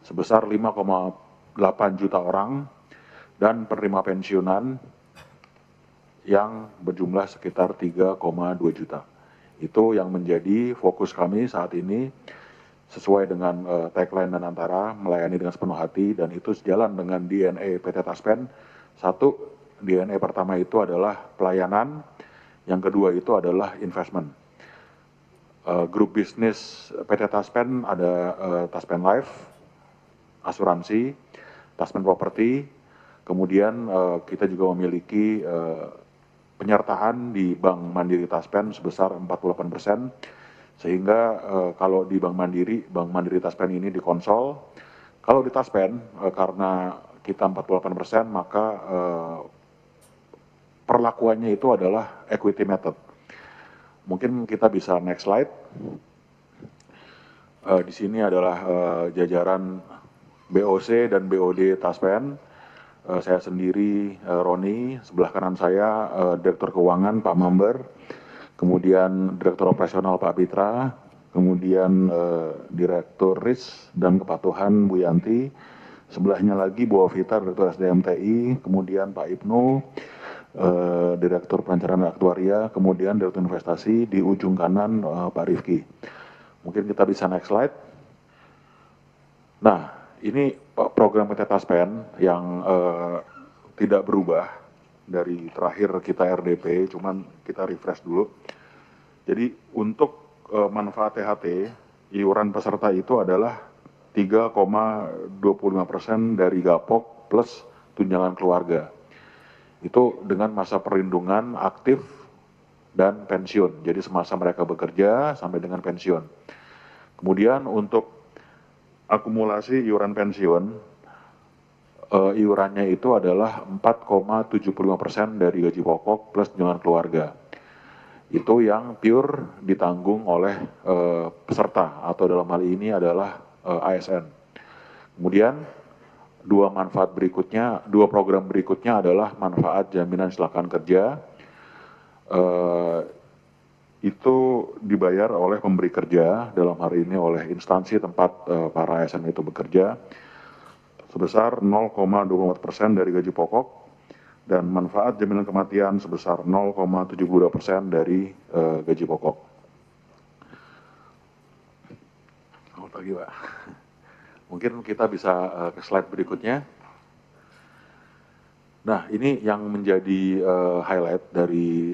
sebesar 5,8 juta orang dan penerima pensiunan yang berjumlah sekitar 3,2 juta. Itu yang menjadi fokus kami saat ini sesuai dengan tagline dan antara melayani dengan sepenuh hati, dan itu sejalan dengan DNA PT Taspen. Satu, DNA pertama itu adalah pelayanan, yang kedua itu adalah investment. Grup bisnis PT Taspen ada Taspen Life, asuransi, Taspen Property, kemudian kita juga memiliki penyertaan di Bank Mandiri Taspen sebesar 48%, sehingga kalau di Bank Mandiri Taspen ini dikonsol. Kalau di Taspen, karena kita 48%, maka perlakuannya itu adalah equity method. Mungkin kita bisa next slide. Di sini adalah jajaran BOC dan BOD Taspen. Saya sendiri Roni, sebelah kanan saya Direktur Keuangan Pak Mamber, kemudian Direktur Operasional Pak Pitra, kemudian Direktur RIS dan Kepatuhan Bu Yanti, sebelahnya lagi Bu Ovita, Direktur SDM TI, kemudian Pak Ibnu, Direktur Perencanaan dan Aktuaria, kemudian Direktur Investasi, di ujung kanan Pak Rifki. Mungkin kita bisa next slide. Nah, ini program PT Taspen yang tidak berubah dari terakhir kita RDP, cuman kita refresh dulu. Jadi untuk manfaat THT, iuran peserta itu adalah 3,25% dari gapok plus tunjangan keluarga. Itu dengan masa perlindungan aktif dan pensiun. Jadi semasa mereka bekerja sampai dengan pensiun. Kemudian untuk akumulasi iuran pensiun, iurannya itu adalah 4,75% dari gaji pokok plus tunjangan keluarga. Itu yang pure ditanggung oleh peserta, atau dalam hal ini adalah ASN. Kemudian dua program berikutnya adalah manfaat jaminan kecelakaan kerja. Itu dibayar oleh pemberi kerja, dalam hari ini oleh instansi tempat para ASN itu bekerja, sebesar 0,24% dari gaji pokok, dan manfaat jaminan kematian sebesar 0,72% dari gaji pokok. Selamat pagi, Pak. Mungkin kita bisa ke slide berikutnya. Nah, ini yang menjadi highlight dari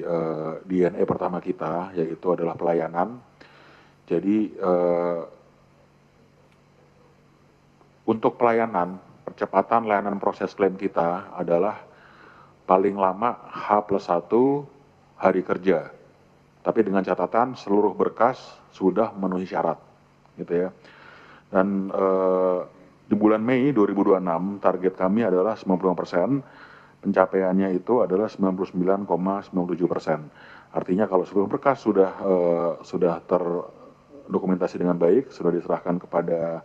DNA pertama kita, yaitu adalah pelayanan. Jadi untuk pelayanan, percepatan layanan proses klaim kita adalah paling lama H+1 hari kerja. Tapi dengan catatan seluruh berkas sudah memenuhi syarat, gitu ya. Dan di bulan Mei 2026 target kami adalah 95%. Pencapaiannya itu adalah 99,97%. Artinya kalau seluruh berkas sudah terdokumentasi dengan baik, sudah diserahkan kepada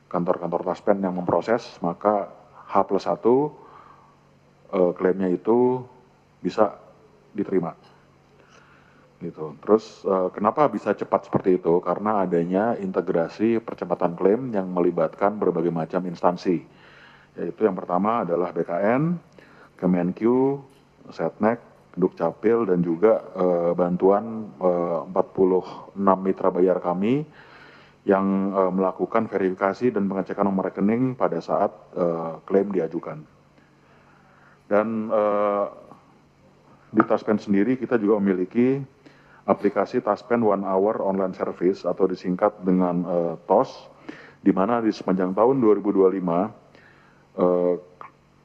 kantor-kantor Taspen yang memproses, maka H+1 klaimnya itu bisa diterima. Gitu. Terus kenapa bisa cepat seperti itu? Karena adanya integrasi percepatan klaim yang melibatkan berbagai macam instansi. Yaitu yang pertama adalah BKN, Kemenq, Setnek, Dukcapil, dan juga bantuan 46 mitra bayar kami yang melakukan verifikasi dan pengecekan nomor rekening pada saat klaim diajukan. Dan di Taspen sendiri kita juga memiliki aplikasi Taspen One Hour Online Service atau disingkat dengan TOS, di mana di sepanjang tahun 2025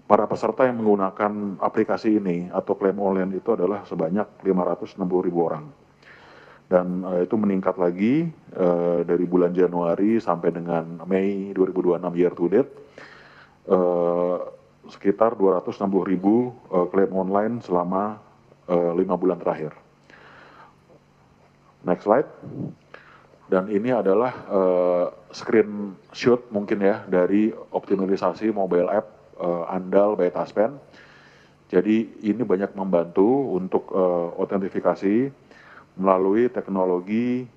para peserta yang menggunakan aplikasi ini atau klaim online itu adalah sebanyak 560.000 orang. Dan itu meningkat lagi dari bulan Januari sampai dengan Mei 2026 year to date, sekitar 260.000 klaim online selama 5 bulan terakhir. Next slide. Dan ini adalah screenshot mungkin ya dari optimalisasi mobile app andal by Taspen. Jadi ini banyak membantu untuk autentifikasi melalui teknologi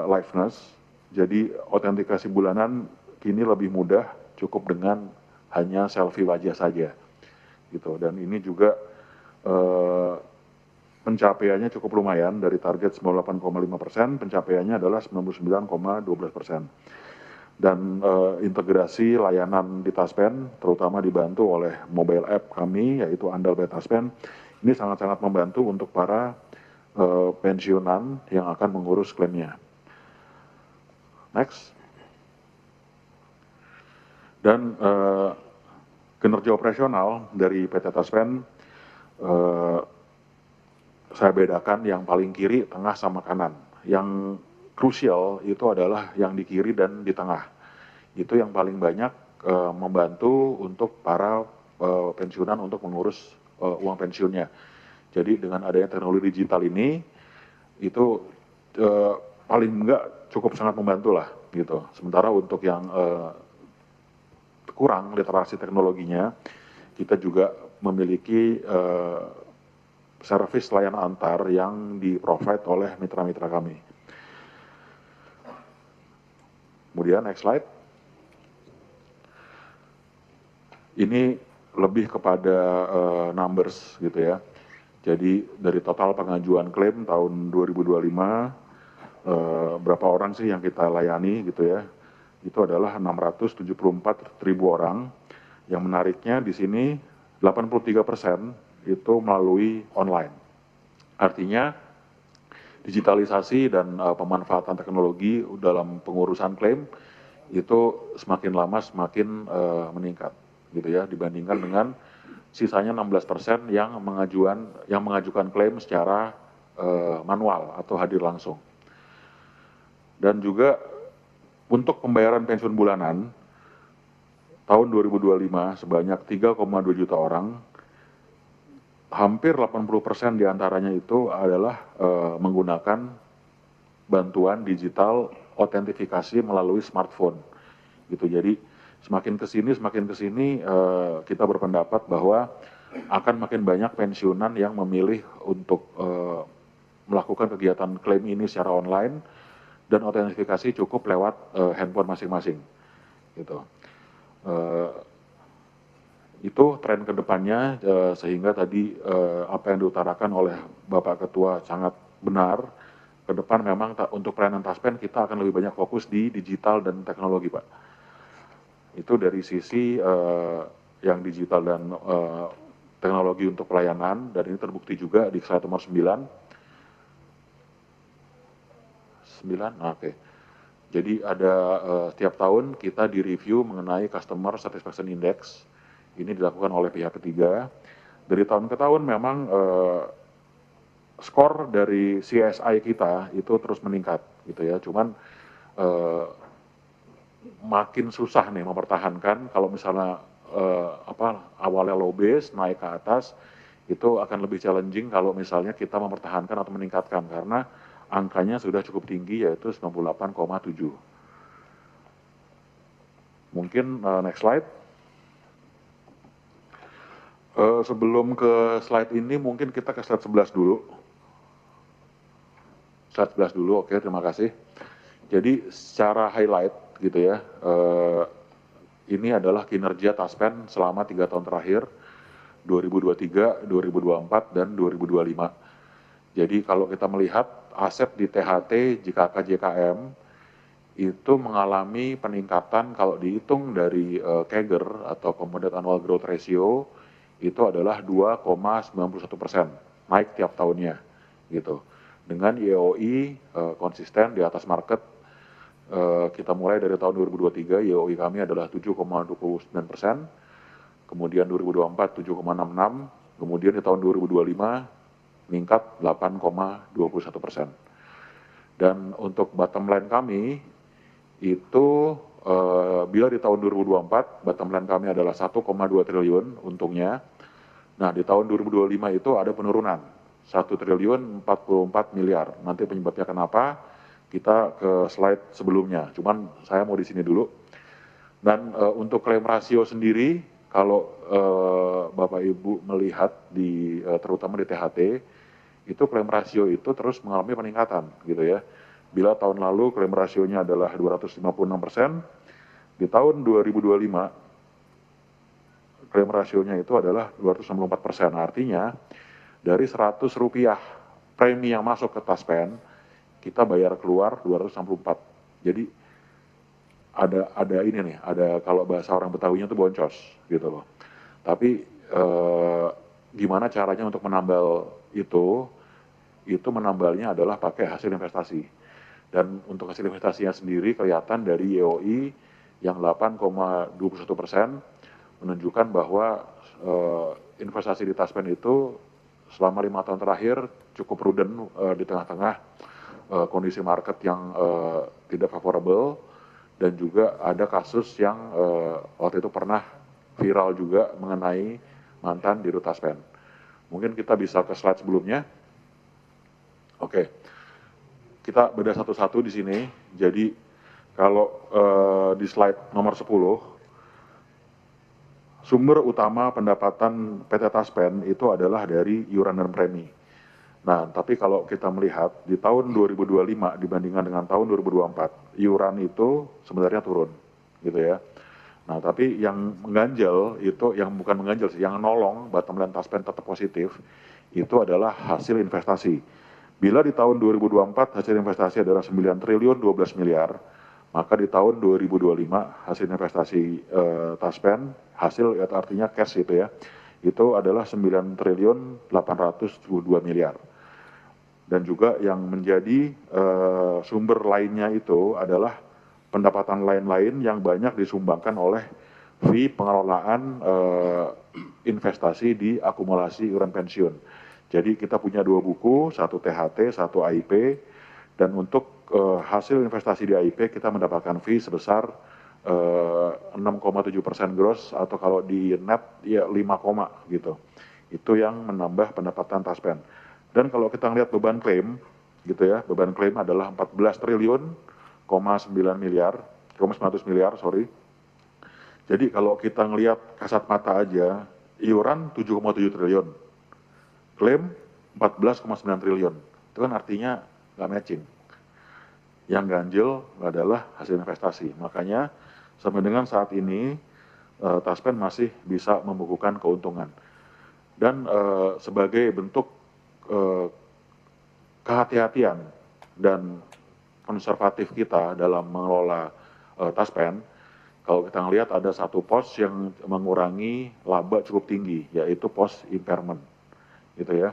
liveness. Jadi autentikasi bulanan kini lebih mudah, cukup dengan hanya selfie wajah saja, gitu. Dan ini juga pencapaiannya cukup lumayan, dari target 98,5%, pencapaiannya adalah 99,12%. Dan integrasi layanan di Taspen, terutama dibantu oleh mobile app kami, yaitu Andal by Taspen, ini sangat-sangat membantu untuk para pensiunan yang akan mengurus klaimnya. Next. Dan kinerja operasional dari PT Taspen, saya bedakan yang paling kiri, tengah, sama kanan. Yang krusial itu adalah yang di kiri dan di tengah. Itu yang paling banyak membantu untuk para pensiunan untuk mengurus uang pensiunnya. Jadi dengan adanya teknologi digital ini, itu paling enggak cukup sangat membantu lah, gitu. Sementara untuk yang kurang literasi teknologinya, kita juga memiliki servis layanan antar yang di-provide oleh mitra-mitra kami. Kemudian next slide. Ini lebih kepada numbers gitu ya. Jadi dari total pengajuan klaim tahun 2025, berapa orang sih yang kita layani gitu ya. Itu adalah 674.000 orang. Yang menariknya di sini 83% itu melalui online. Artinya digitalisasi dan pemanfaatan teknologi dalam pengurusan klaim itu semakin lama semakin meningkat, gitu ya, dibandingkan dengan sisanya 16% yang mengajukan klaim secara manual atau hadir langsung. Dan juga untuk pembayaran pensiun bulanan tahun 2025 sebanyak 3,2 juta orang, hampir 80% diantaranya itu adalah menggunakan bantuan digital autentifikasi melalui smartphone, gitu. Jadi semakin kesini kita berpendapat bahwa akan makin banyak pensiunan yang memilih untuk melakukan kegiatan klaim ini secara online dan autentifikasi cukup lewat handphone masing-masing, gitu. Itu tren kedepannya, sehingga tadi apa yang diutarakan oleh Bapak Ketua sangat benar. Ke depan memang untuk pelayanan Taspen kita akan lebih banyak fokus di digital dan teknologi, Pak. Itu dari sisi yang digital dan teknologi untuk pelayanan, dan ini terbukti juga di slide nomor 9. Oke. Jadi ada setiap tahun kita direview mengenai Customer Satisfaction Index. Ini dilakukan oleh pihak ketiga. Dari tahun ke tahun memang skor dari CSI kita itu terus meningkat, gitu ya. Cuman makin susah nih mempertahankan. Kalau misalnya awalnya low base naik ke atas, itu akan lebih challenging kalau misalnya kita mempertahankan atau meningkatkan, karena angkanya sudah cukup tinggi, yaitu 98,7. Mungkin next slide. Sebelum ke slide ini, mungkin kita ke slide 11 dulu. Slide 11 dulu, oke, terima kasih. Jadi secara highlight gitu ya, ini adalah kinerja Taspen selama 3 tahun terakhir, 2023, 2024, dan 2025. Jadi kalau kita melihat aset di THT, JKK, JKM, itu mengalami peningkatan kalau dihitung dari CAGR atau Compounded Annual Growth Ratio, itu adalah 2,91%, naik tiap tahunnya, gitu. Dengan YOI konsisten di atas market, kita mulai dari tahun 2023, YOI kami adalah 7,29%, kemudian 2024 7,66%, kemudian di tahun 2025 meningkat 8,21%. Dan untuk bottom line kami, itu bila di tahun 2024 bottom line kami adalah 1,2 triliun untungnya. Nah di tahun 2025 itu ada penurunan 1 triliun 44 miliar. Nanti penyebabnya kenapa kita ke slide sebelumnya. Cuman saya mau di sini dulu. Dan untuk klaim rasio sendiri, kalau Bapak Ibu melihat terutama di THT, itu klaim rasio itu terus mengalami peningkatan, gitu ya. Bila tahun lalu klaim rasionya adalah 256%, Di tahun 2025, klaim rasionya itu adalah 264%. Artinya, dari 100 rupiah premi yang masuk ke Taspen, kita bayar keluar 264. Jadi, ada ini nih, ada kalau bahasa orang Betawinya itu boncos, gitu loh. Tapi, gimana caranya untuk menambal itu menambalnya adalah pakai hasil investasi. Dan untuk hasil investasinya sendiri kelihatan dari YOI yang 8,21% menunjukkan bahwa investasi di Taspen itu selama 5 tahun terakhir cukup prudent di tengah-tengah kondisi market yang tidak favorable, dan juga ada kasus yang waktu itu pernah viral juga mengenai mantan dirut Taspen. Mungkin kita bisa ke slide sebelumnya. Oke, kita bedah satu-satu di sini. Jadi kalau di slide nomor 10, sumber utama pendapatan PT Taspen itu adalah dari iuran dan premi. Nah, tapi kalau kita melihat di tahun 2025 dibandingkan dengan tahun 2024, iuran itu sebenarnya turun, gitu ya. Nah, tapi yang mengganjal itu, yang bukan mengganjal sih, yang nolong bottom line Taspen tetap positif, itu adalah hasil investasi. Bila di tahun 2024 hasil investasi adalah 9 triliun 12 miliar, maka di tahun 2025 hasil investasi Taspen, hasil artinya cash itu ya, itu adalah 9 triliun 802 miliar. Dan juga yang menjadi sumber lainnya itu adalah pendapatan lain-lain yang banyak disumbangkan oleh fee pengelolaan investasi di akumulasi iuran pensiun. Jadi kita punya 2 buku, satu THT, satu AIP, dan untuk hasil investasi di AIP kita mendapatkan fee sebesar 6,7% gross, atau kalau di net ya 5, gitu. Itu yang menambah pendapatan Taspen. Dan kalau kita lihat beban klaim, gitu ya, beban klaim adalah 14 triliun, 9 miliar, 900 miliar, sorry. Jadi kalau kita ngelihat kasat mata aja, iuran 7,7 triliun, klaim 14,9 triliun. Itu kan artinya nggak matching. Yang ganjil adalah hasil investasi. Makanya sampai dengan saat ini Taspen masih bisa membukukan keuntungan. Dan sebagai bentuk kehati-hatian dan konservatif kita dalam mengelola Taspen, kalau kita melihat ada satu pos yang mengurangi laba cukup tinggi, yaitu pos impairment, gitu ya.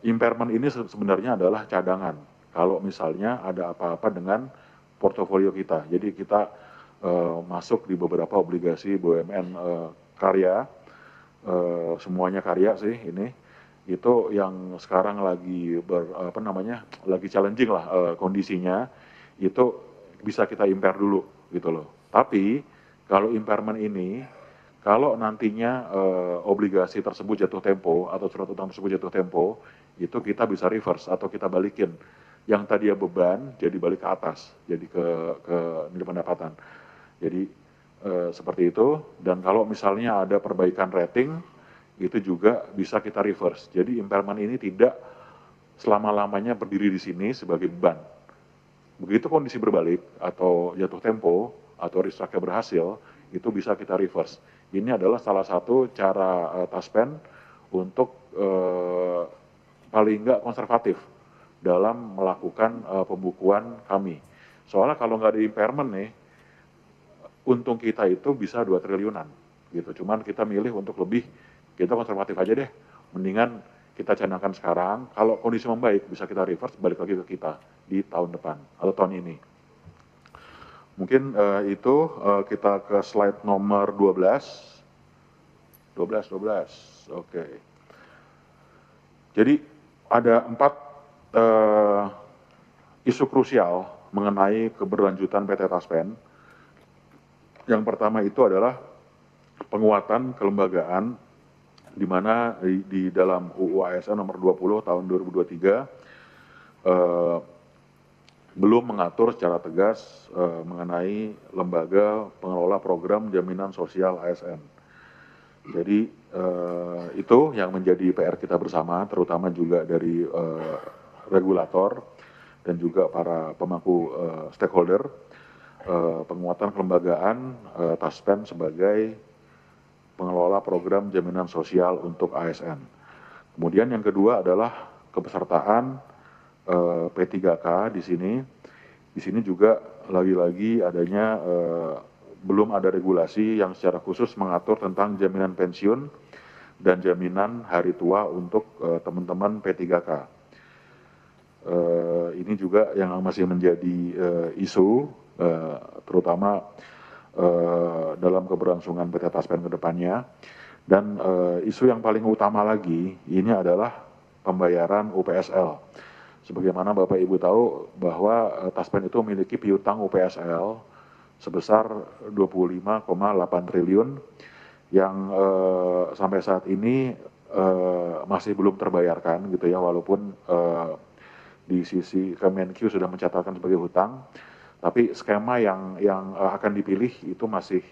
Impairment ini sebenarnya adalah cadangan kalau misalnya ada apa-apa dengan portofolio kita. Jadi kita masuk di beberapa obligasi BUMN karya, semuanya karya sih ini, itu yang sekarang lagi lagi challenging lah kondisinya, itu bisa kita impair dulu, gitu loh. Tapi kalau impairment ini, kalau nantinya obligasi tersebut jatuh tempo atau surat utang tersebut jatuh tempo, itu kita bisa reverse atau kita balikin. Yang tadi ya beban, jadi balik ke atas, jadi ke nilai pendapatan. Jadi seperti itu. Dan kalau misalnya ada perbaikan rating, itu juga bisa kita reverse. Jadi impairment ini tidak selama-lamanya berdiri di sini sebagai beban. Begitu kondisi berbalik atau jatuh tempo atau restructure berhasil, itu bisa kita reverse. Ini adalah salah satu cara Taspen untuk paling nggak konservatif dalam melakukan pembukuan kami. Soalnya kalau nggak ada impairment nih, untung kita itu bisa 2 triliunan, gitu. Cuman kita milih untuk lebih, kita konservatif aja deh. Mendingan kita canangkan sekarang, kalau kondisi membaik bisa kita reverse, balik lagi ke kita di tahun depan atau tahun ini. Mungkin itu kita ke slide nomor 12. 12, oke. Jadi ada 4 isu krusial mengenai keberlanjutan PT Taspen. Yang pertama itu adalah penguatan kelembagaan, di mana di dalam UU ASN nomor 20 tahun 2023 belum mengatur secara tegas mengenai lembaga pengelola program jaminan sosial ASN. Jadi itu yang menjadi PR kita bersama, terutama juga dari regulator dan juga para pemangku stakeholder. penguatan kelembagaan Taspen sebagai pengelola program jaminan sosial untuk ASN. Kemudian yang kedua adalah kepesertaan P3K di sini. Di sini juga lagi-lagi adanya belum ada regulasi yang secara khusus mengatur tentang jaminan pensiun dan jaminan hari tua untuk teman-teman P3K. Ini juga yang masih menjadi isu, terutama dalam keberlangsungan PT Taspen ke depannya. Dan isu yang paling utama lagi ini adalah pembayaran UPSL. Sebagaimana Bapak Ibu tahu bahwa Taspen itu memiliki piutang UPSL sebesar 25,8 triliun yang sampai saat ini masih belum terbayarkan gitu ya, walaupun di sisi Kemenkyu sudah mencatatkan sebagai hutang, tapi skema yang akan dipilih itu masih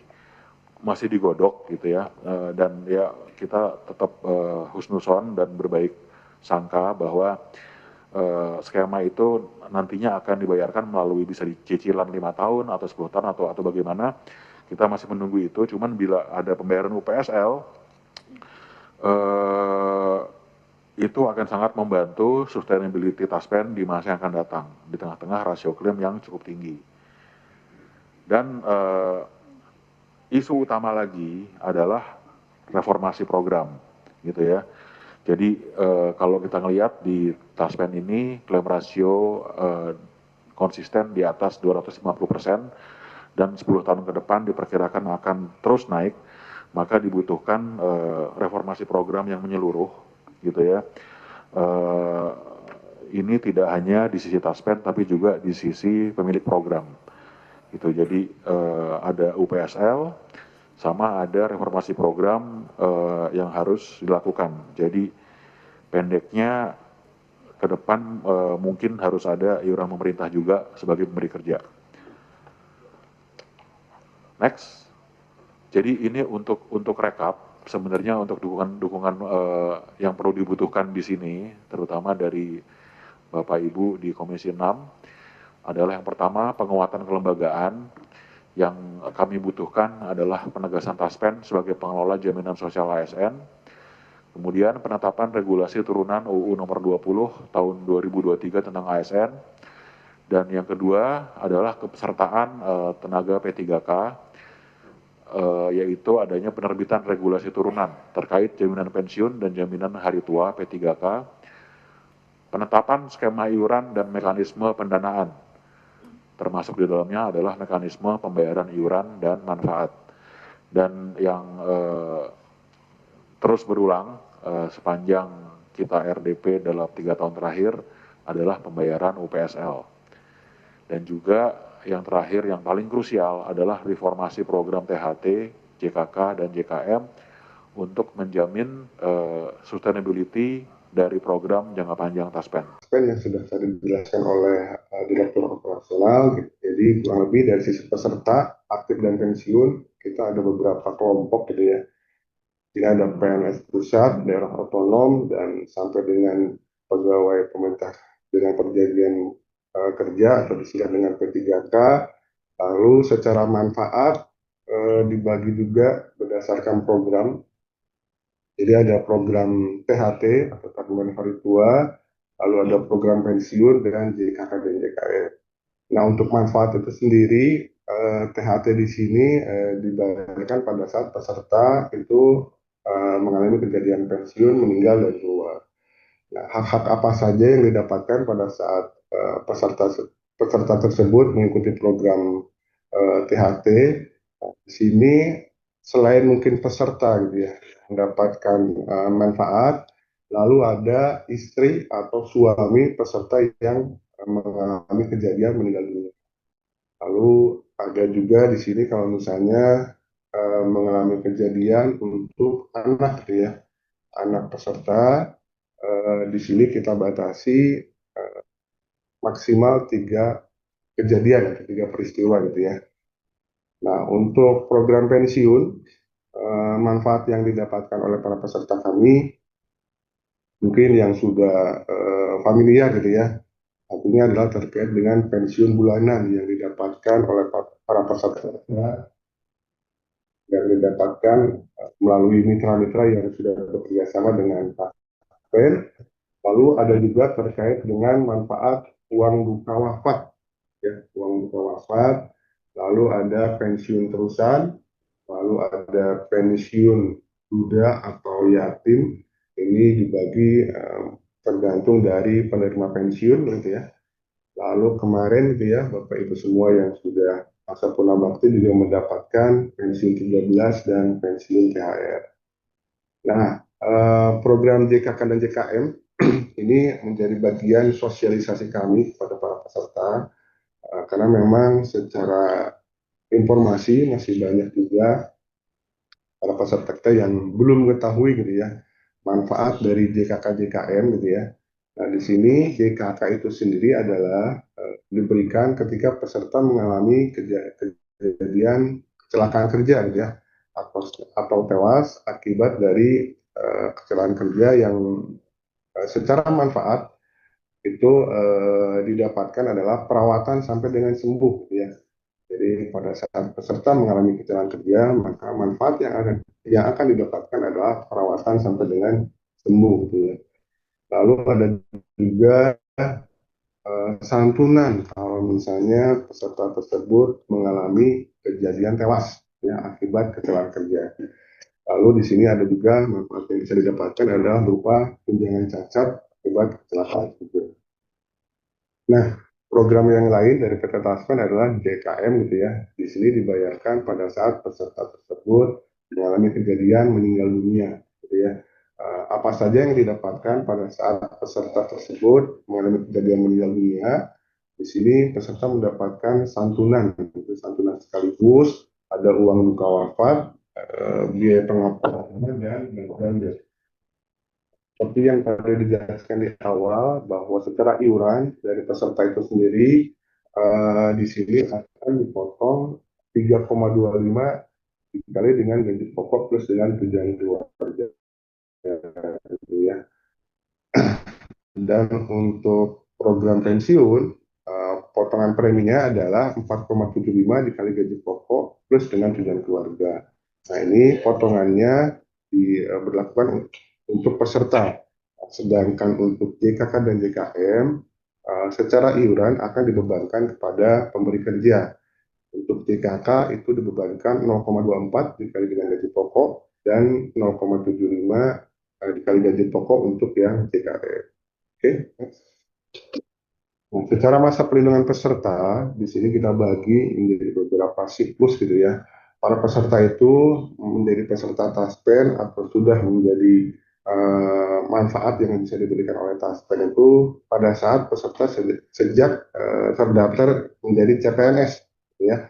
digodok gitu ya, dan ya kita tetap husnuzon dan berbaik sangka bahwa skema itu nantinya akan dibayarkan melalui bisa cicilan 5 tahun atau 10 tahun atau bagaimana, kita masih menunggu itu. Cuman bila ada pembayaran UPSL itu akan sangat membantu sustainability Taspen di masa yang akan datang di tengah-tengah rasio klaim yang cukup tinggi. Dan isu utama lagi adalah reformasi program gitu ya. Jadi kalau kita ngelihat di Taspen ini klaim rasio konsisten di atas 250% dan 10 tahun ke depan diperkirakan akan terus naik, maka dibutuhkan reformasi program yang menyeluruh gitu ya. Ini tidak hanya di sisi Taspen tapi juga di sisi pemilik program gitu. Jadi ada UPSL sama ada reformasi program yang harus dilakukan. Jadi pendeknya ke depan mungkin harus ada iuran pemerintah juga sebagai pemberi kerja. Next. Jadi ini untuk rekap sebenarnya untuk dukungan yang perlu dibutuhkan di sini, terutama dari Bapak Ibu di Komisi 6 adalah yang pertama penguatan kelembagaan. Yang kami butuhkan adalah penegasan Taspen sebagai pengelola jaminan sosial ASN. Kemudian penetapan regulasi turunan UU nomor 20 tahun 2023 tentang ASN. Dan yang kedua adalah kepesertaan tenaga P3K, yaitu adanya penerbitan regulasi turunan terkait jaminan pensiun dan jaminan hari tua P3K, penetapan skema iuran dan mekanisme pendanaan, termasuk di dalamnya adalah mekanisme pembayaran iuran dan manfaat. Dan yang terus berulang sepanjang kita RDP dalam 3 tahun terakhir adalah pembayaran UPSL. Dan juga yang terakhir yang paling krusial adalah reformasi program THT, JKK, dan JKM untuk menjamin sustainability dari program jangka panjang Taspen. Yang sudah tadi dijelaskan oleh Direktur Operasional, gitu. Jadi kurang lebih dari sisi peserta aktif dan pensiun kita ada beberapa kelompok gitu ya. Jadi ada PNS pusat, daerah otonom, dan sampai dengan pegawai pemerintah dengan perjanjian kerja atau disingkat dengan P3K. Lalu secara manfaat dibagi juga berdasarkan program. Jadi ada program THT atau tabungan hari tua, lalu ada program pensiun dengan JKK dan JKM. Nah, untuk manfaat itu sendiri, THT di sini dibayarkan pada saat peserta itu mengalami kejadian pensiun, meninggal, dan tua. Nah, hak-hak apa saja yang didapatkan pada saat peserta tersebut mengikuti program THT. Nah, di sini selain mungkin peserta gitu ya mendapatkan manfaat, lalu ada istri atau suami peserta yang mengalami kejadian meninggal dunia. Lalu ada juga di sini kalau misalnya mengalami kejadian untuk anak gitu ya, anak peserta di sini kita batasi maksimal 3 kejadian atau 3 peristiwa gitu ya. Nah, untuk program pensiun, manfaat yang didapatkan oleh para peserta kami mungkin yang sudah familiar gitu ya. Artinya adalah terkait dengan pensiun bulanan yang didapatkan didapatkan oleh para peserta dan didapatkan melalui mitra-mitra yang sudah bekerja sama dengan Taspen. Lalu ada juga terkait dengan manfaat uang duka wafat, ya, uang duka wafat. Lalu ada pensiun terusan, lalu ada pensiun duda atau yatim. Ini dibagi tergantung dari penerima pensiun, gitu ya. Lalu kemarin, gitu ya, Bapak Ibu semua yang sudah masa purnabakti juga mendapatkan pensiun 13 dan pensiun THR. Nah, program JKK dan JKM ini menjadi bagian sosialisasi kami kepada para peserta, karena memang secara informasi masih banyak juga para peserta kita yang belum mengetahui, gitu ya, manfaat dari JKK JKM, gitu ya. Nah, di sini JKK itu sendiri adalah diberikan ketika peserta mengalami kejadian kecelakaan kerja, gitu ya, atau tewas akibat dari kecelakaan kerja yang secara manfaat itu didapatkan adalah perawatan sampai dengan sembuh, gitu ya. Jadi pada saat peserta mengalami kecelakaan kerja, maka manfaat yang akan didapatkan adalah perawatan sampai dengan sembuh, gitu ya. Lalu ada juga santunan kalau misalnya peserta tersebut mengalami kejadian tewas, ya, akibat kecelakaan kerja. Lalu di sini ada juga manfaat yang bisa didapatkan adalah berupa tunjangan cacat akibat kecelakaan kerja. Nah, program yang lain dari PT Taspen adalah JKM, gitu ya. Di sini dibayarkan pada saat peserta tersebut mengalami kejadian meninggal dunia, gitu ya. Apa saja yang didapatkan pada saat peserta tersebut mengalami kejadian meninggal dunia? Di sini peserta mendapatkan santunan, itu santunan sekaligus, ada uang duka wafat, biaya pengobatan dan bantuan. Seperti yang tadi dijelaskan di awal, bahwa secara iuran dari peserta itu sendiri, di sini akan dipotong 3,25 dikali dengan gaji pokok plus dengan tunjangan keluarga, gitu ya. Dan untuk program pensiun, potongan preminya adalah 4,75 dikali gaji pokok plus dengan tunjangan keluarga. Nah, ini potongannya diberlakukan untuk peserta. Sedangkan untuk JKK dan JKM, secara iuran akan dibebankan kepada pemberi kerja. Untuk JKK itu dibebankan 0,24 dikali dengan gaji pokok dan 0,75 dikali gaji pokok untuk yang JKM. Oke. Nah, secara masa perlindungan peserta, di sini kita bagi menjadi beberapa siklus, gitu ya. Para peserta itu menjadi peserta Taspen atau sudah menjadi manfaat yang bisa diberikan oleh Taspen itu pada saat peserta sejak terdaftar menjadi CPNS, gitu ya.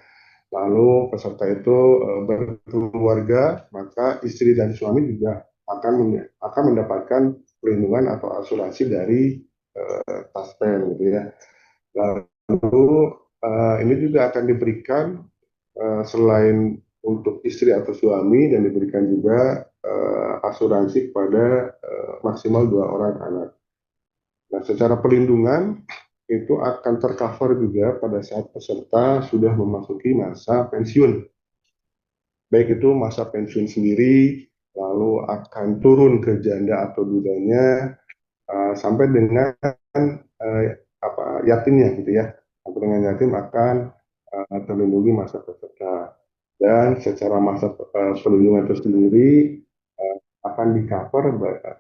Lalu peserta itu berkeluarga, maka istri dan suami juga akan mendapatkan perlindungan atau asuransi dari Taspen, gitu ya. Lalu ini juga akan diberikan selain untuk istri atau suami, dan diberikan juga asuransi kepada maksimal 2 orang anak. Nah, secara perlindungan itu akan tercover juga pada saat peserta sudah memasuki masa pensiun. Baik itu masa pensiun sendiri, lalu akan turun ke janda atau dudanya, sampai dengan yatimnya, gitu ya. Sampai dengan yatim akan terlindungi masa peserta. Dan secara masa perlindungan itu sendiri akan di cover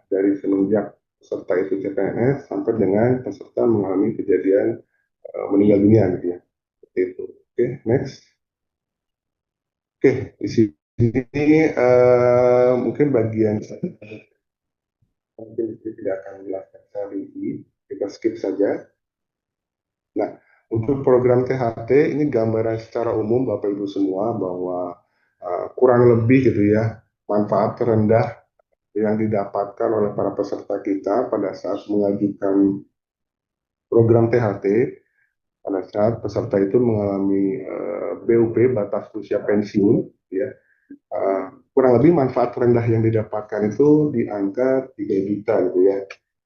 dari semenjak peserta itu CPNS sampai dengan peserta mengalami kejadian meninggal dunia, gitu ya. Seperti itu. Oke, next. Oke, di sini mungkin bagian mungkin tidak akan jelaskan secara rinci, kita skip saja. Nah, untuk program THT ini gambaran secara umum Bapak Ibu semua bahwa kurang lebih, gitu ya, manfaat terendah yang didapatkan oleh para peserta kita pada saat mengajukan program THT, pada saat peserta itu mengalami BUP, batas usia pensiun, ya, kurang lebih manfaat terendah yang didapatkan itu di angka 3 juta, gitu ya.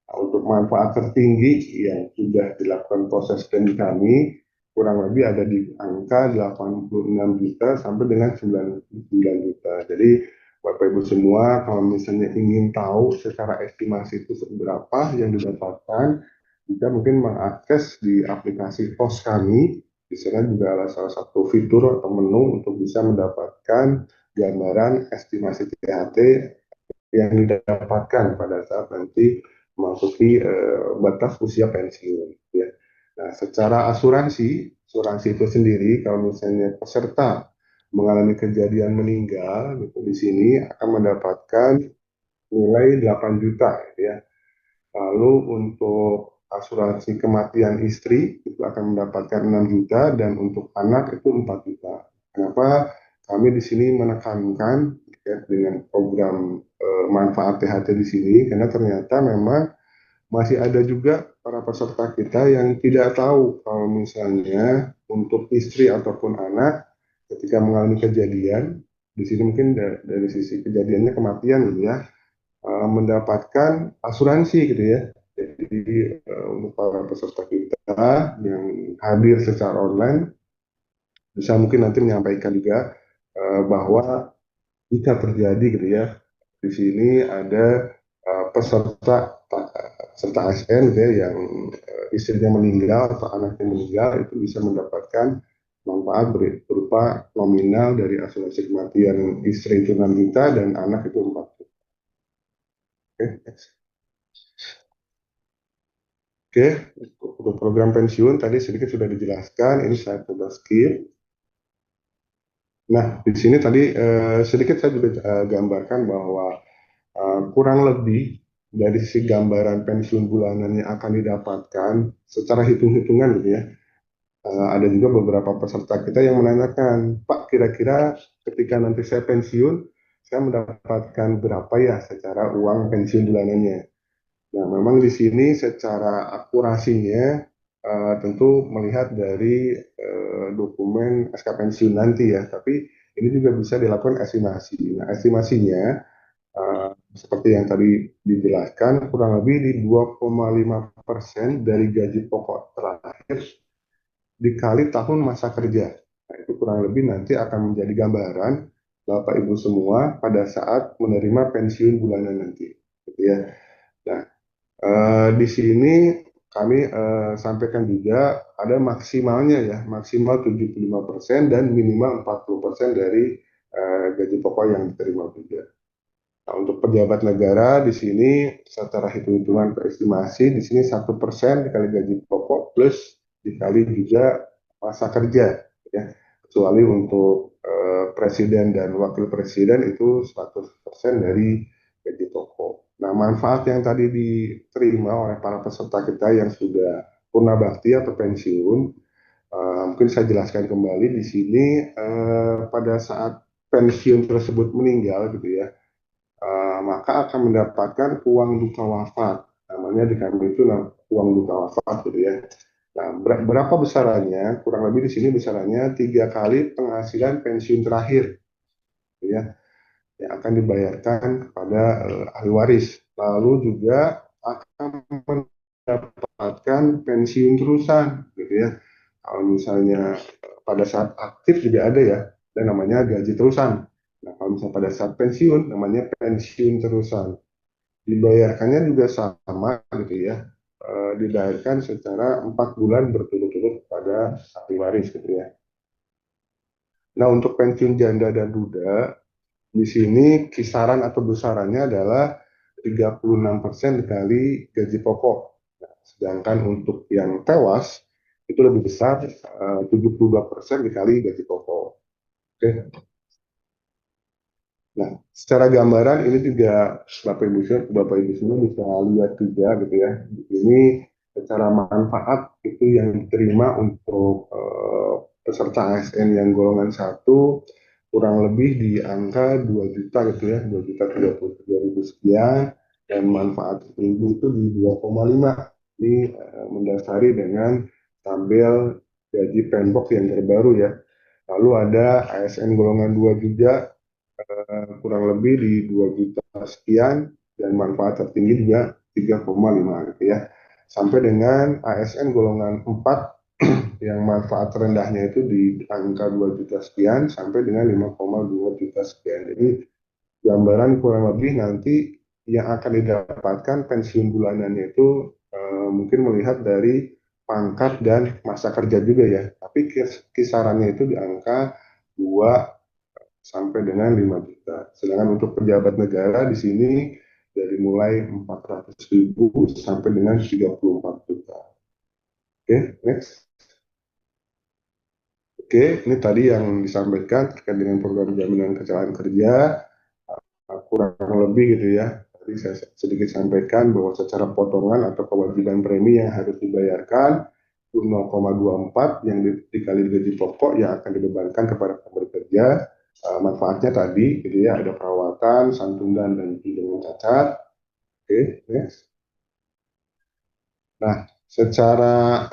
Nah, untuk manfaat tertinggi yang sudah dilakukan proses studi kami, kurang lebih ada di angka 86 juta sampai dengan 99 juta. Jadi Bapak Ibu semua kalau misalnya ingin tahu secara estimasi itu seberapa yang didapatkan, bisa mungkin mengakses di aplikasi POS kami. Di sana juga ada salah satu fitur atau menu untuk bisa mendapatkan gambaran estimasi THT yang didapatkan pada saat nanti memasuki batas usia pensiun. Ya. Nah, secara asuransi itu sendiri, kalau misalnya peserta mengalami kejadian meninggal, gitu, di sini akan mendapatkan nilai 8 juta, ya. Lalu untuk asuransi kematian istri itu akan mendapatkan 6 juta dan untuk anak itu 4 juta. Kenapa kami di sini menekankan ya, dengan program manfaat THT di sini karena ternyata memang masih ada juga para peserta kita yang tidak tahu kalau misalnya untuk istri ataupun anak ketika mengalami kejadian di sini mungkin dari sisi kejadiannya kematian gitu ya, mendapatkan asuransi gitu ya. Jadi untuk para peserta kita yang hadir secara online bisa mungkin nanti menyampaikan juga bahwa jika terjadi gitu ya, di sini ada peserta ASN gitu ya, yang istrinya meninggal atau anaknya meninggal itu bisa mendapatkan manfaat berupa nominal dari asuransi kematian istri itu 6 juta dan anak itu 4 juta. Oke. Oke, untuk program pensiun tadi sedikit sudah dijelaskan, ini saya coba skip. Nah, di sini tadi sedikit saya juga gambarkan bahwa kurang lebih dari sisi gambaran pensiun bulanan yang akan didapatkan secara hitung-hitungan gitu ya. Ada juga beberapa peserta kita yang menanyakan, Pak, kira-kira ketika nanti saya pensiun, saya mendapatkan berapa ya secara uang pensiun bulanannya? Nah, memang di sini secara akurasinya tentu melihat dari dokumen SK pensiun nanti ya, tapi ini juga bisa dilakukan estimasi. Nah, estimasinya seperti yang tadi dijelaskan, kurang lebih di 2,5% dari gaji pokok terakhir dikali tahun masa kerja. Nah, itu kurang lebih nanti akan menjadi gambaran Bapak Ibu semua pada saat menerima pensiun bulanan nanti. Gitu ya. Nah, di sini kami sampaikan juga ada maksimalnya ya, maksimal 75% dan minimal 40% dari gaji pokok yang diterima juga. Nah, untuk pejabat negara di sini secara hitung-hitungan estimasi di sini 1% dikali gaji pokok plus dikali juga masa kerja ya. Kecuali untuk presiden dan wakil presiden itu 100% dari gaji pokok. Nah, manfaat yang tadi diterima oleh para peserta kita yang sudah purna bakti atau pensiun, mungkin saya jelaskan kembali di sini pada saat pensiun tersebut meninggal gitu ya, maka akan mendapatkan uang duka wafat. Namanya di kami itu uang duka wafat gitu ya. Nah, berapa besarannya? Kurang lebih di sini besarannya 3 kali penghasilan pensiun terakhir, gitu ya, yang akan dibayarkan kepada ahli waris. Lalu juga akan mendapatkan pensiun terusan, gitu ya. Kalau misalnya pada saat aktif juga ada ya, dan namanya gaji terusan. Nah, kalau misalnya pada saat pensiun, namanya pensiun terusan. Dibayarkannya juga sama gitu ya, dibayarkan secara 4 bulan berturut-turut kepada ahli waris gitu ya. Nah, untuk pensiun janda dan duda, di sini kisaran atau besarannya adalah 36% dikali gaji pokok. Nah, sedangkan untuk yang tewas itu lebih besar, 72% dikali gaji pokok. Oke. Nah, secara gambaran ini juga Bapak Ibu semua bisa lihat juga gitu ya. Di sini secara manfaat itu yang diterima untuk peserta ASN yang golongan satu kurang lebih di angka 2 juta gitu ya, 2.033.000 sekian, dan manfaat ibu itu di 2,5. Ini mendasari dengan tabel gaji Pemprov yang terbaru ya. Lalu ada ASN golongan 2 juga kurang lebih di 2 juta sekian dan manfaat tertinggi juga 3,5 gitu ya. Sampai dengan ASN golongan 4 yang manfaat rendahnya itu di angka 2 juta sekian sampai dengan 5,2 juta sekian. Jadi gambaran kurang lebih nanti yang akan didapatkan pensiun bulanannya itu mungkin melihat dari pangkat dan masa kerja juga ya. Tapi kisarannya itu di angka 2 sampai dengan 5 juta. Sedangkan untuk pejabat negara di sini dari mulai 400.000 sampai dengan 34 juta. Oke, next. Oke, ini tadi yang disampaikan terkait dengan program jaminan kecelakaan kerja, kurang lebih gitu ya. Tadi saya sedikit sampaikan bahwa secara potongan atau kewajiban premi yang harus dibayarkan itu 0,24 yang dikali gaji pokok yang akan dibebankan kepada pemberi kerja. Manfaatnya tadi gitu ya, ada perawatan, santunan dan tunjangan cacat. Oke, next. Nah, secara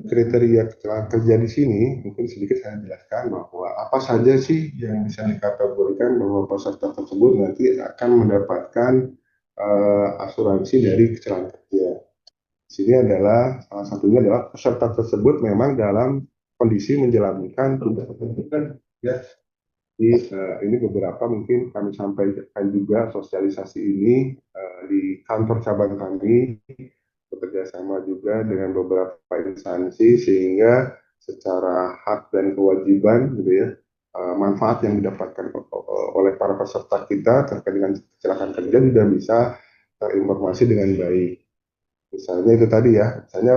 kriteria kecelakaan kerja di sini, mungkin sedikit saya jelaskan bahwa apa saja sih yang bisa dikategorikan bahwa peserta tersebut nanti akan mendapatkan asuransi dari kecelakaan kerja. Di sini adalah salah satunya adalah peserta tersebut memang dalam kondisi menjalankan tugas pendidikan ya. Jadi ini beberapa mungkin kami sampaikan juga sosialisasi ini di kantor cabang kami bekerja sama juga dengan beberapa instansi sehingga secara hak dan kewajiban gitu ya manfaat yang didapatkan oleh para peserta kita terkait dengan kecelakaan kerja juga bisa terinformasi dengan baik. Misalnya itu tadi ya, misalnya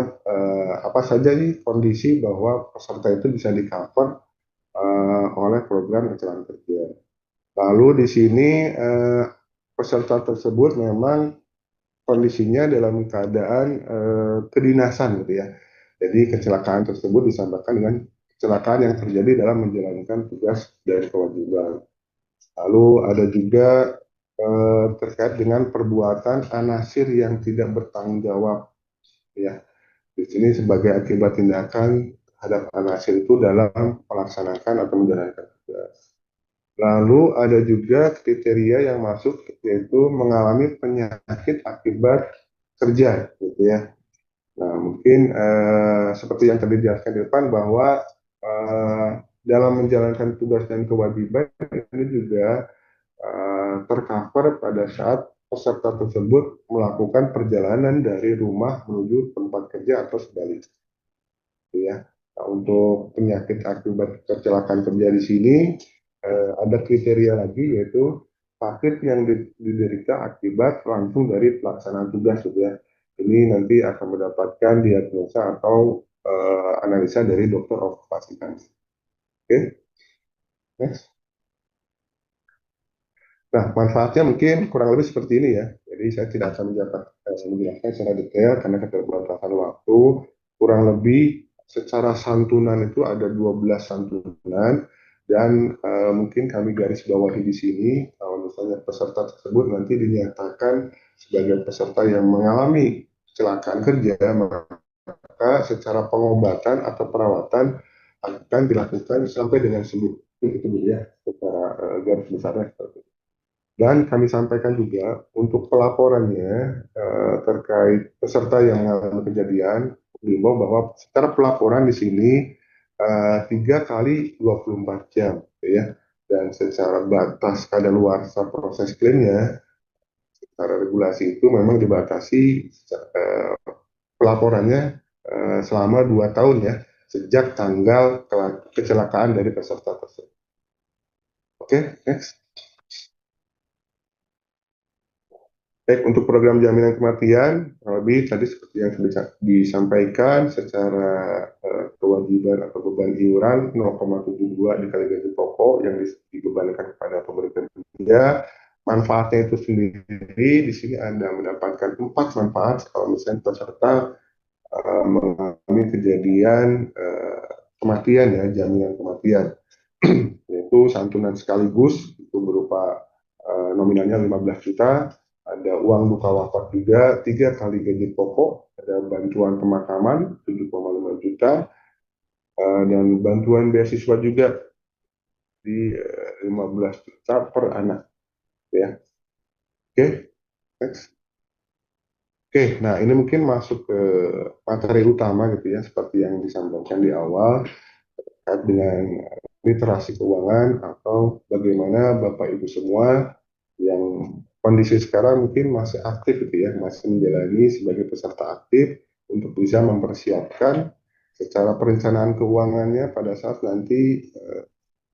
apa saja nih kondisi bahwa peserta itu bisa di-cover oleh program kecelakaan kerja. Lalu di sini peserta tersebut memang kondisinya dalam keadaan kedinasan gitu ya. Jadi kecelakaan tersebut disamakan dengan kecelakaan yang terjadi dalam menjalankan tugas dan kewajiban. Lalu ada juga terkait dengan perbuatan anasir yang tidak bertanggung jawab ya. Di sini sebagai akibat tindakan terhadap anasir itu dalam melaksanakan atau menjalankan tugas. Lalu ada juga kriteria yang masuk yaitu mengalami penyakit akibat kerja gitu ya. Nah, mungkin seperti yang tadi dijelaskan di depan bahwa eh, dalam menjalankan tugas dan kewajiban ini juga tercover pada saat peserta tersebut melakukan perjalanan dari rumah menuju tempat kerja atau sebaliknya. Gitu ya. Nah, untuk penyakit akibat kecelakaan kerja di sini ada kriteria lagi yaitu sakit yang diderita akibat langsung dari pelaksanaan tugas gitu ya. Ini nanti akan mendapatkan diagnosa atau analisa dari dokter okupasi kan. Oke, okay, next. Nah, manfaatnya mungkin kurang lebih seperti ini ya. Jadi saya tidak akan menjelaskan secara detail karena keterbatasan waktu. Kurang lebih secara santunan itu ada 12 santunan dan mungkin kami garis bawahi di sini kalau misalnya peserta tersebut nanti dinyatakan sebagai peserta yang mengalami kecelakaan kerja, maka secara pengobatan atau perawatan akan dilakukan sampai dengan sembuh. Itu dulu ya, secara garis besarnya seperti itu. Dan kami sampaikan juga untuk pelaporannya terkait peserta yang mengalami kejadian, diimbau bahwa secara pelaporan di sini 3 kali 24 jam, ya. Dan secara batas kadaluarsa proses klaimnya, secara regulasi itu memang dibatasi pelaporannya selama 2 tahun ya, sejak tanggal kecelakaan dari peserta tersebut. Oke, next. Baik, untuk program jaminan kematian, lebih tadi seperti yang sudah disampaikan secara kewajiban atau beban iuran 0,72 dikali gaji pokok yang dibebankan kepada pemberi kerja. Manfaatnya itu sendiri di sini Anda mendapatkan 4 manfaat kalau misalnya peserta mengalami kejadian kematian ya, jaminan kematian, yaitu santunan sekaligus itu berupa nominalnya 15 juta, ada uang duka wafat juga 3 kali gaji pokok, ada bantuan pemakaman 7,5 juta, dan bantuan beasiswa juga di 15 juta per anak ya. Oke, next. Oke, nah ini mungkin masuk ke materi utama gitu ya, seperti yang disampaikan di awal terkait dengan literasi keuangan atau bagaimana Bapak Ibu semua yang kondisi sekarang mungkin masih aktif gitu ya, masih menjalani sebagai peserta aktif untuk bisa mempersiapkan secara perencanaan keuangannya pada saat nanti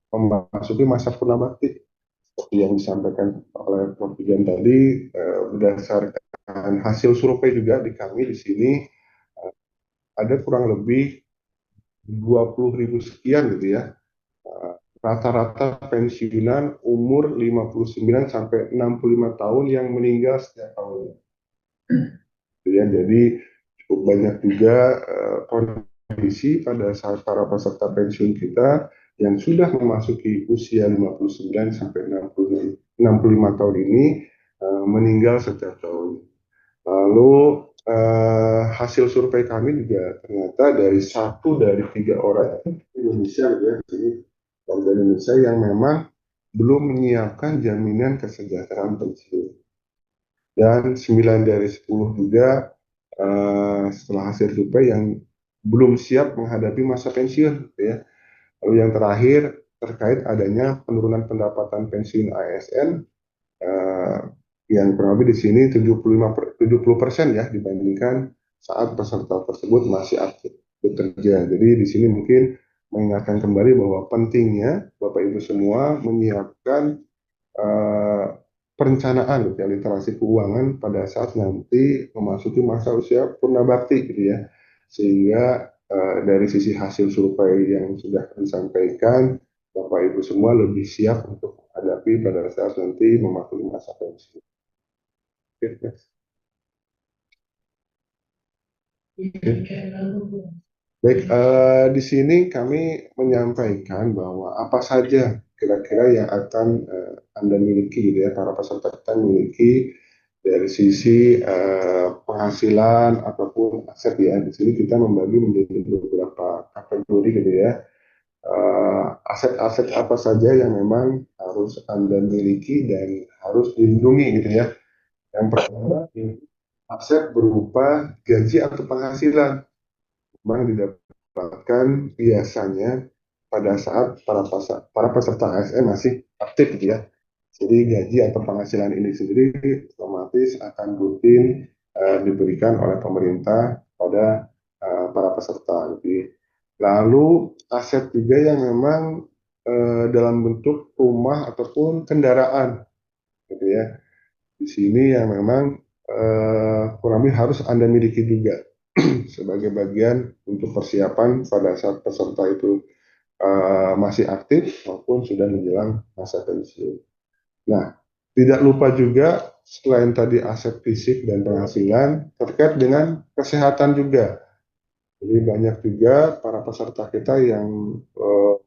memasuki masa purnabakti seperti yang disampaikan oleh Prof. Dian tadi, berdasarkan hasil survei juga di kami di sini ada kurang lebih 20.000 sekian gitu ya, rata-rata pensiunan umur 59 sampai 65 tahun yang meninggal setiap tahun. Gitu ya. Jadi cukup banyak juga kondisi pada saat para peserta pensiun kita yang sudah memasuki usia 59 sampai 65 tahun ini meninggal setiap tahun. Lalu hasil survei kami juga ternyata dari 1 dari 3 orang Indonesia gitu ya, jadi warga Indonesia yang memang belum menyiapkan jaminan kesejahteraan pensiun. Dan 9 dari 10 juga setelah hasil survei yang belum siap menghadapi masa pensiun gitu ya. Lalu yang terakhir terkait adanya penurunan pendapatan pensiun ASN eh, yang kurang lebih di sini 70% ya dibandingkan saat peserta tersebut masih aktif bekerja. Jadi di sini mungkin mengingatkan kembali bahwa pentingnya Bapak Ibu semua menyiapkan eh, perencanaan gitu ya, literasi keuangan pada saat nanti memasuki masa usia purnabakti gitu ya. Sehingga dari sisi hasil survei yang sudah disampaikan, Bapak Ibu semua lebih siap untuk menghadapi pada saat nanti memasuki masa pensiun. Oke, Mas. Oke. Baik, di sini kami menyampaikan bahwa apa saja kira-kira yang akan Anda miliki gitu ya, para peserta kita miliki dari sisi penghasilan ataupun aset ya. Di sini kita membagi menjadi beberapa kategori gitu ya. Aset-aset apa saja yang memang harus Anda miliki dan harus dilindungi gitu ya. Yang pertama, aset berupa gaji atau penghasilan memang didapatkan biasanya pada saat para peserta ASN masih aktif gitu ya. Jadi gaji atau penghasilan ini sendiri otomatis akan rutin diberikan oleh pemerintah pada para peserta. Gitu. Lalu aset juga yang memang dalam bentuk rumah ataupun kendaraan, gitu ya. Di sini yang memang kurang lebih harus Anda miliki juga sebagai bagian untuk persiapan pada saat peserta itu masih aktif maupun sudah menjelang masa pensiun. Nah, tidak lupa juga selain tadi aset fisik dan penghasilan terkait dengan kesehatan juga. Jadi banyak juga para peserta kita yang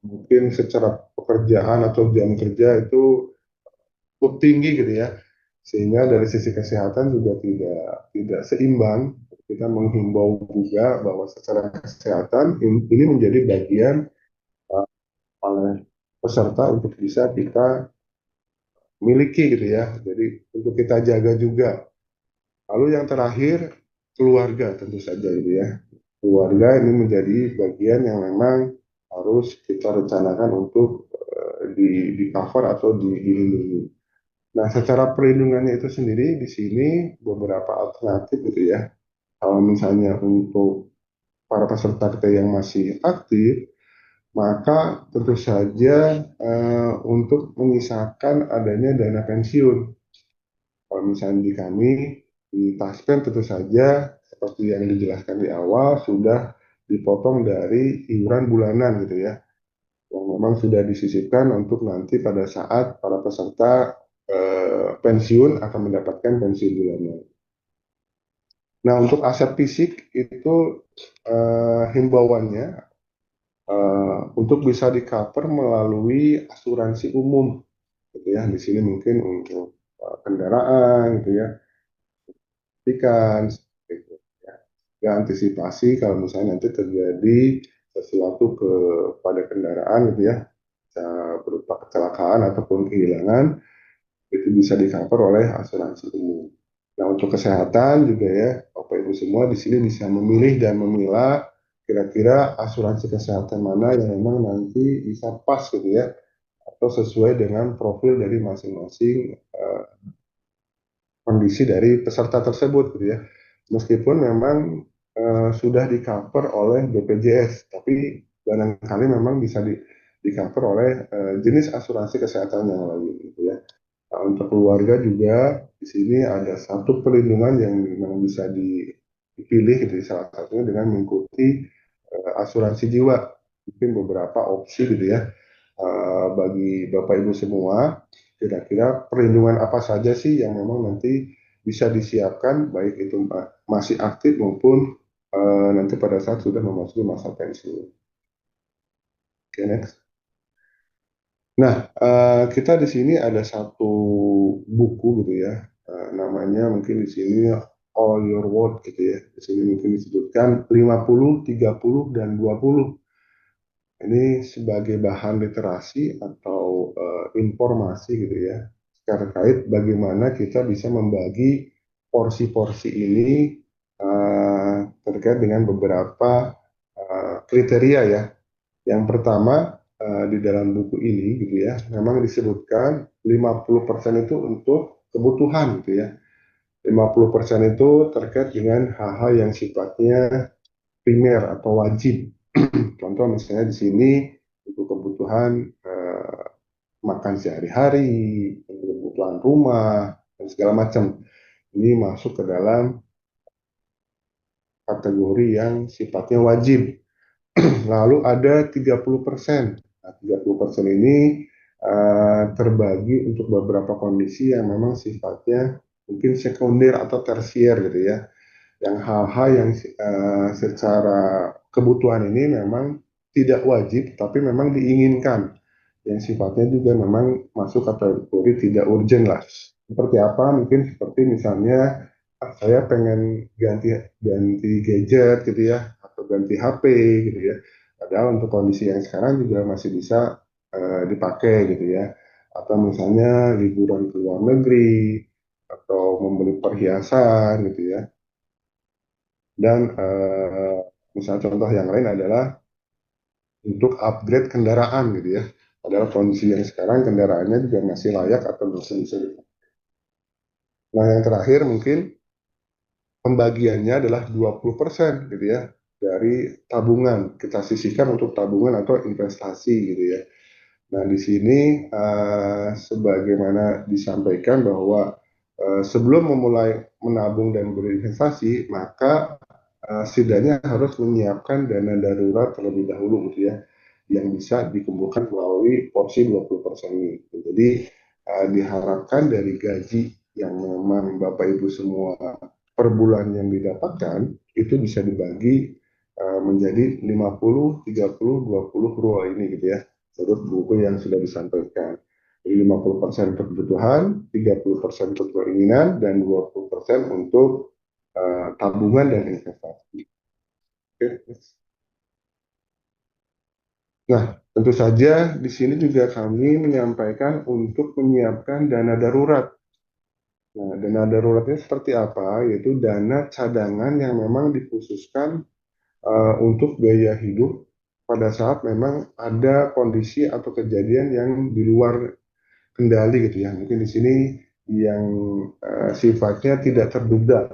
mungkin secara pekerjaan atau jam kerja itu cukup tinggi gitu ya, sehingga dari sisi kesehatan juga tidak seimbang. Kita menghimbau juga bahwa secara kesehatan ini menjadi bagian uh, oleh peserta untuk bisa kita miliki gitu ya. Jadi untuk kita jaga juga. Lalu yang terakhir keluarga tentu saja gitu ya. Keluarga ini menjadi bagian yang memang harus kita rencanakan untuk di cover atau dilindungi. Nah, secara perlindungannya itu sendiri di sini beberapa alternatif gitu ya. Kalau misalnya untuk para peserta kita yang masih aktif, maka tentu saja untuk menyisakan adanya dana pensiun. Kalau misalnya di kami, di Taspen tentu saja seperti yang dijelaskan di awal sudah dipotong dari iuran bulanan gitu ya, yang memang sudah disisipkan untuk nanti pada saat para peserta pensiun akan mendapatkan pensiun bulanan. Nah, untuk aset fisik itu himbauannya untuk bisa di-cover melalui asuransi umum, gitu ya. Di sini mungkin untuk kendaraan, gitu ya, ikan, gitu ya. Ya, antisipasi kalau misalnya nanti terjadi sesuatu pada kendaraan, gitu ya, bisa berupa kecelakaan ataupun kehilangan, itu bisa di-cover oleh asuransi umum. Nah, untuk kesehatan juga ya, Bapak Ibu semua di sini bisa memilih dan memilah kira-kira asuransi kesehatan mana yang memang nanti bisa pas gitu ya, atau sesuai dengan profil dari masing-masing kondisi dari peserta tersebut gitu ya. Meskipun memang sudah di cover oleh BPJS, tapi barangkali memang bisa di cover oleh jenis asuransi kesehatan yang lain gitu ya. Nah, untuk keluarga juga di sini ada satu perlindungan yang memang bisa dipilih gitu, salah satunya dengan mengikuti asuransi jiwa. Mungkin beberapa opsi gitu ya bagi Bapak Ibu semua. Kira-kira perlindungan apa saja sih yang memang nanti bisa disiapkan baik itu masih aktif maupun nanti pada saat sudah memasuki masa pensiun. Oke, next. Nah, kita di sini ada satu buku gitu ya, namanya mungkin di sini All Your World gitu ya. Di sini mungkin disebutkan 50, 30, dan 20. Ini sebagai bahan literasi atau informasi gitu ya, terkait bagaimana kita bisa membagi porsi-porsi ini terkait dengan beberapa kriteria ya. Yang pertama, di dalam buku ini gitu ya, memang disebutkan 50% itu untuk kebutuhan gitu ya. 50% itu terkait dengan hal-hal yang sifatnya primer atau wajib. Contoh misalnya di sini untuk kebutuhan makan sehari-hari, kebutuhan rumah, dan segala macam. Ini masuk ke dalam kategori yang sifatnya wajib. Lalu ada 30%. Nah, 30% ini terbagi untuk beberapa kondisi yang memang sifatnya mungkin sekunder atau tersier gitu ya. Yang hal-hal yang secara kebutuhan ini memang tidak wajib, tapi memang diinginkan. Yang sifatnya juga memang masuk kategori tidak urgent lah. Seperti apa? Mungkin seperti misalnya saya pengen ganti ganti gadget gitu ya, atau ganti HP gitu ya. Padahal untuk kondisi yang sekarang juga masih bisa dipakai gitu ya. Atau misalnya liburan ke luar negeri atau membeli perhiasan gitu ya. Dan misalnya contoh yang lain adalah untuk upgrade kendaraan gitu ya. Padahal kondisi yang sekarang kendaraannya juga masih layak atau masih bisa dipakai. Nah, yang terakhir mungkin pembagiannya adalah 20% gitu ya dari tabungan. Kita sisihkan untuk tabungan atau investasi gitu ya. Nah, di sini sebagaimana disampaikan bahwa sebelum memulai menabung dan berinvestasi, maka setidaknya harus menyiapkan dana darurat terlebih dahulu gitu ya, yang bisa dikumpulkan melalui porsi 20% ini. Jadi diharapkan dari gaji yang memang Bapak Ibu semua per bulan yang didapatkan itu bisa dibagi menjadi 50, 30, 20 rule ini gitu ya. Menurut buku yang sudah disampaikan. Jadi 50% untuk kebutuhan, 30% untuk keinginan, dan 20% untuk tabungan dan investasi. Oke. Nah, tentu saja di sini juga kami menyampaikan untuk menyiapkan dana darurat. Nah, dana daruratnya seperti apa? Yaitu dana cadangan yang memang dikhususkan untuk biaya hidup pada saat memang ada kondisi atau kejadian yang di luar kendali gitu ya. Mungkin di sini yang sifatnya tidak terduga,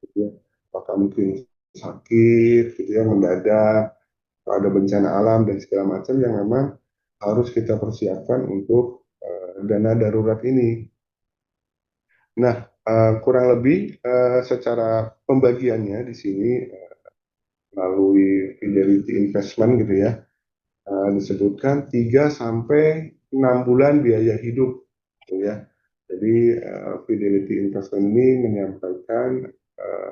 gitu ya. Apakah mungkin sakit, gitu ya, mendadak, atau ada bencana alam dan segala macam yang memang harus kita persiapkan untuk dana darurat ini. Nah, kurang lebih secara pembagiannya di sini melalui fidelity investment gitu ya, disebutkan 3 sampai 6 bulan biaya hidup gitu ya. Jadi Fidelity Investment ini menyampaikan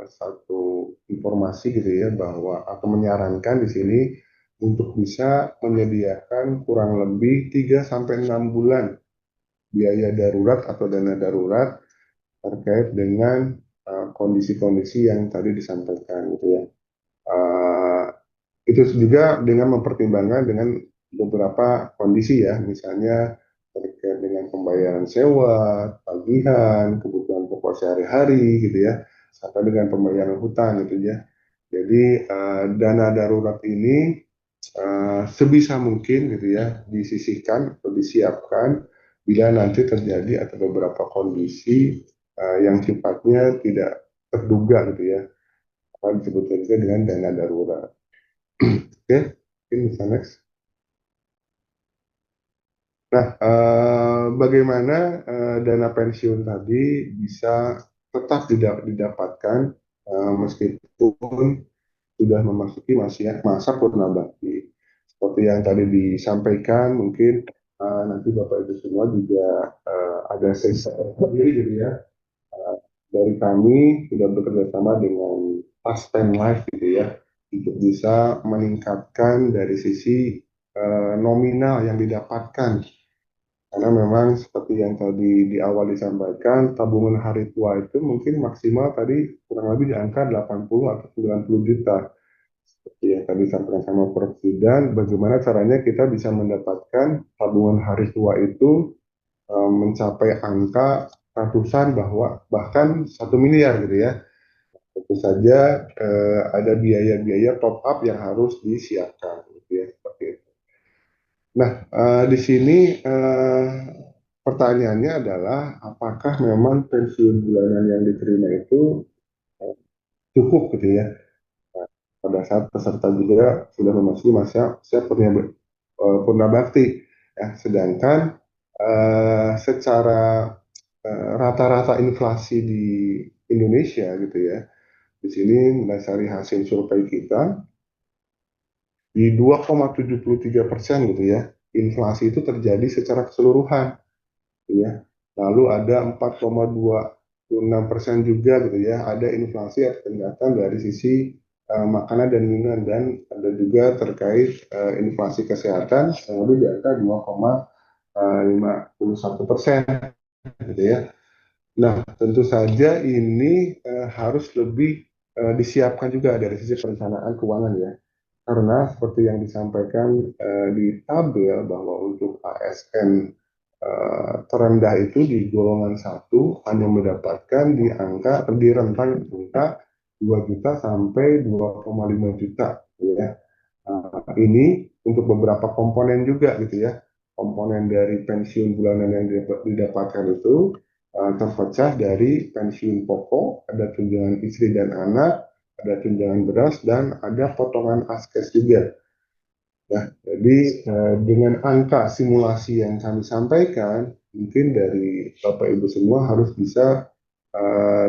satu informasi gitu ya, bahwa atau menyarankan di sini untuk bisa menyediakan kurang lebih 3 sampai 6 bulan biaya darurat atau dana darurat terkait dengan kondisi-kondisi yang tadi disampaikan gitu ya. Uh, itu juga dengan mempertimbangkan dengan beberapa kondisi ya, misalnya terkait dengan pembayaran sewa, tagihan, kebutuhan pokok sehari-hari gitu ya, sampai dengan pembayaran hutang gitu ya. Jadi dana darurat ini sebisa mungkin gitu ya disisihkan atau disiapkan bila nanti terjadi atau beberapa kondisi yang sifatnya tidak terduga gitu ya, apa disebut juga dengan dana darurat. Oke, mungkin bisa next. Nah, bagaimana dana pensiun tadi bisa tetap didapatkan meskipun sudah memasuki masa purna bakti. Seperti yang tadi disampaikan, mungkin nanti Bapak Ibu semua juga ada sesi sendiri gitu ya. Dari kami sudah bekerja sama dengan Fast Time Life gitu ya, untuk bisa meningkatkan dari sisi nominal yang didapatkan. Karena memang seperti yang tadi di awal disampaikan, tabungan hari tua itu mungkin maksimal tadi kurang lebih di angka 80 atau 90 juta. Seperti yang tadi disampaikan sama Prof. Zidan, bagaimana caranya kita bisa mendapatkan tabungan hari tua itu mencapai angka ratusan bahkan 1 miliar gitu ya. Tentu saja ada biaya-biaya top up yang harus disiapkan gitu ya, seperti itu. Nah, di sini pertanyaannya adalah apakah memang pensiun bulanan yang diterima itu eh, cukup gitu ya. Nah, pada saat peserta juga sudah memasuki masa usia purna bakti ya, sedangkan secara rata-rata inflasi di Indonesia gitu ya, di sini mendasari hasil survei kita di 2,73% gitu ya, inflasi itu terjadi secara keseluruhan gitu ya. Lalu ada 4,26% juga gitu ya, ada inflasi atau peningkatan dari sisi makanan dan minuman, dan ada juga terkait inflasi kesehatan yang lebih di angka 2,51% gitu ya. Nah, tentu saja ini harus lebih disiapkan juga dari sisi perencanaan keuangan ya. Karena seperti yang disampaikan di tabel bahwa untuk ASN terendah itu di golongan satu hanya mendapatkan di rentang angka 2 juta sampai 2,5 juta ya. Ini untuk beberapa komponen juga gitu ya. Komponen dari pensiun bulanan yang didapatkan itu terpecah dari pensiun pokok, ada tunjangan istri dan anak, ada tunjangan beras, dan ada potongan askes juga. Ya, jadi dengan angka simulasi yang kami sampaikan, mungkin dari Bapak Ibu semua harus bisa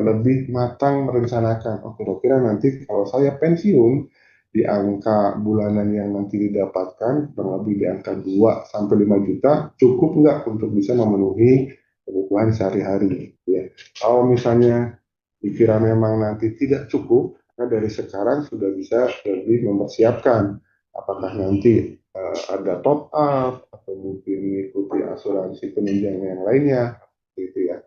lebih matang merencanakan. Oh, kira-kira nanti kalau saya pensiun di angka bulanan yang nanti didapatkan, kurang lebih di angka 2 sampai 5 juta, cukup nggak untuk bisa memenuhi kebutuhan sehari-hari? Ya. Kalau misalnya dikira memang nanti tidak cukup, maka dari sekarang sudah bisa lebih mempersiapkan apakah nanti ada top up atau mungkin mengikuti asuransi penunjang yang lainnya gitu ya.